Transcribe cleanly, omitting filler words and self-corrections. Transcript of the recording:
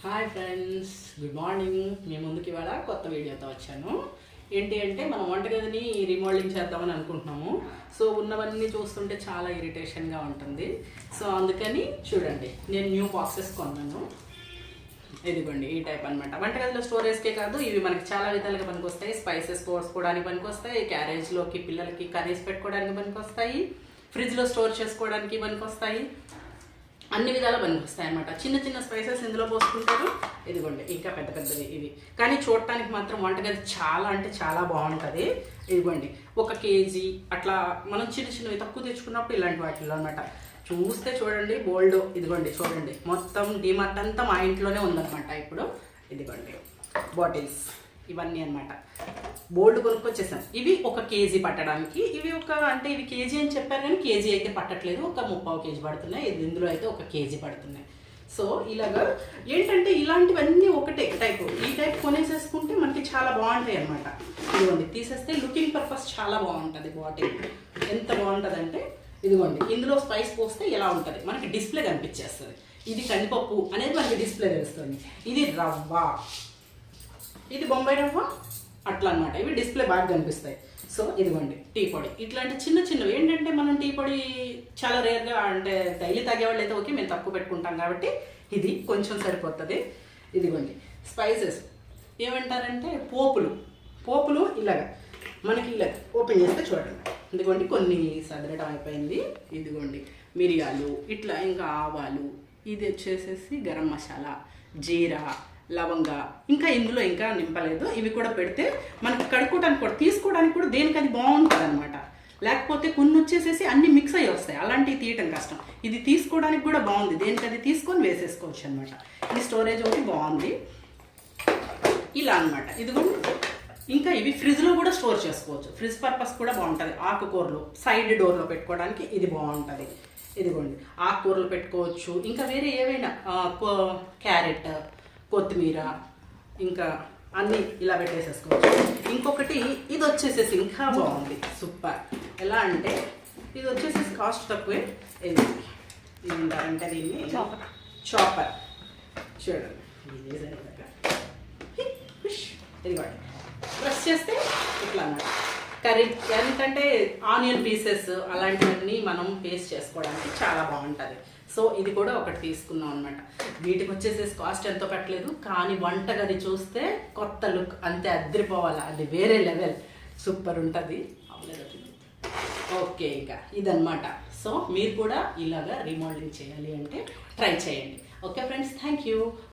Hi friends, good morning. మీ ముందుకి ఇవాళ కొత్త వీడియోతో వచ్చాను. ఏంటి అంటే మనం వంటగదిని రీమోడలింగ్ చేద్దామని అనుకుంటున్నాము. సో ఉన్నవన్నీ చూస్తుంటే చాలా ఇరిటేషన్గా ఉంటుంది. సో అందుకని చూడండి, నేను న్యూ బాక్సెస్ కొన్నాను. ఇదిగోండి ఈ టైప్ అనమాట. వంటగదిలో స్టోరేజ్కే కాదు, ఇవి మనకి చాలా విధాలుగా పనికొస్తాయి. స్పైసెస్ పోసుకోవడానికి పనికొస్తాయి, క్యారేజ్లోకి పిల్లలకి కర్రీస్ పెట్టుకోవడానికి పనికొస్తాయి, ఫ్రిడ్జ్లో స్టోర్ చేసుకోవడానికి పనికొస్తాయి, అన్ని విధాలు పనికొస్తాయి అనమాట. చిన్న చిన్న స్పైసెస్ ఇందులో పోసుకుంటారు. ఇదిగోండి ఇంకా పెద్ద పెద్దవి ఇవి, కానీ చూడటానికి మాత్రం వంటగది చాలా అంటే చాలా బాగుంటుంది. ఇదిగోండి 1 కేజీ అట్లా మనం చిన్న చిన్నవి తక్కువ తెచ్చుకున్నప్పుడు ఇలాంటి వాటిల్లో అనమాట. చూస్తే చూడండి బోల్డ్. ఇదిగోండి చూడండి, మొత్తం డిమార్ట్ అంతా మా ఇంట్లోనే ఉందన్నమాట. ఇప్పుడు ఇదిగోండి బాటిల్స్ ఇవన్నీ అనమాట. బోల్డ్ కొనుక్కొచ్చేసాం. ఇవి 1 కేజీ పట్టడానికి. ఇవి ఇవి కేజీ అని చెప్పారు, కానీ కేజీ అయితే పట్టట్లేదు. ఒక 3/4 కేజీ పడుతున్నాయి. ఇందులో అయితే 1 కేజీ పడుతున్నాయి. సో ఇలాగా ఏంటంటే ఇలాంటివన్నీ ఒకటే టైపు. ఈ టైప్ కొనేసేసుకుంటే మనకి చాలా బాగుంటాయి అనమాట. ఇదిగోండి తీసేస్తే లుకింగ్ పర్పస్ చాలా బాగుంటుంది. బాటిల్ ఎంత బాగుంటుంది అంటే ఇదిగోండి, ఇందులో స్పైస్ పోస్తే ఎలా ఉంటుంది మనకి డిస్ప్లే కనిపించేస్తుంది. ఇది కందిపప్పు అనేది మనకి డిస్ప్లే తెలుస్తుంది. ఇది రవ్వ, ఇది బొంబాయి రవ్వ, అట్లా అనమాట. ఇవి డిస్ప్లే బాగా కనిపిస్తాయి. సో ఇదిగోండి టీ పొడి. ఇట్లాంటి చిన్న చిన్నవి ఏంటంటే మనం టీ పొడి చాలా రేర్గా, అంటే డైలీ తాగేవాళ్ళు అయితే ఓకే, మేము తక్కువ పెట్టుకుంటాం కాబట్టి ఇది కొంచెం సరిపోతుంది. ఇదిగోండి స్పైసెస్ ఏమంటారంటే పోపులు ఇలాగా మనకి ఇలా ఓపెన్ చేస్తే చూడండి. ఇదిగోండి కొన్ని సదరడం అయిపోయింది. ఇదిగోండి మిరియాలు, ఇట్లా ఇంకా ఆవాలు, ఇది వచ్చేసేసి గరం మసాలా, జీరా, లవంగా, ఇంకా ఇందులో ఇంకా నింపలేదు. ఇవి కూడా పెడితే మనకి కడుక్కోవడానికి కూడా తీసుకోవడానికి కూడా దేనికది బాగుంటుంది అనమాట. లేకపోతే కొన్ని వచ్చేసేసి అన్ని మిక్స్ అయ్యి వస్తాయి, అలాంటివి తీయటం కష్టం. ఇది తీసుకోవడానికి కూడా బాగుంది, దేనికది తీసుకొని వేసేసుకోవచ్చు అనమాట. ఈ స్టోరేజ్ ఒకటి బాగుంది ఇలా అనమాట. ఇదిగోండి ఇంకా ఇవి ఫ్రిడ్జ్లో కూడా స్టోర్ చేసుకోవచ్చు. ఫ్రిడ్జ్ పర్పస్ కూడా బాగుంటుంది. ఆకుకూరలు సైడ్ డోర్లో పెట్టుకోవడానికి ఇది బాగుంటుంది. ఇదిగోండి ఆకుకూరలు పెట్టుకోవచ్చు, ఇంకా వేరే ఏవైనా క్యారెట్, కొత్తిమీర, ఇంకా అన్నీ ఇలా పెట్టేసేసుకోవచ్చు. ఇంకొకటి ఇది వచ్చేసేసి ఇంకా బాగుంది, సూపర్. ఎలా అంటే ఇది వచ్చేసేసి కాస్ట్ తక్కువే. ఇది ఏంటంటే దీన్ని చాపర్ చూడండి. ఇదిగోండి ప్రెస్ చేస్తే ఇట్లా అన్నమాట. కర్రీ ఎందుకంటే ఆనియన్ పీసెస్ అలాంటివన్నీ మనం పేస్ట్ చేసుకోవడానికి చాలా బాగుంటుంది. సో ఇది కూడా ఒకటి తీసుకున్నాం అనమాట. వీటికి వచ్చేసేసి కాస్ట్ ఎంతో పెట్టలేదు, కానీ వంటగది చూస్తే కొత్త లుక్ అంతే, అద్దరిపోవాలి. అది వేరే లెవెల్, సూపర్ ఉంటుంది. ఓకే, ఇంకా ఇదన్నమాట. సో మీరు కూడా ఇలాగా రీమోడలింగ్ చేయాలి అంటే ట్రై చేయండి. Okay friends, thank you.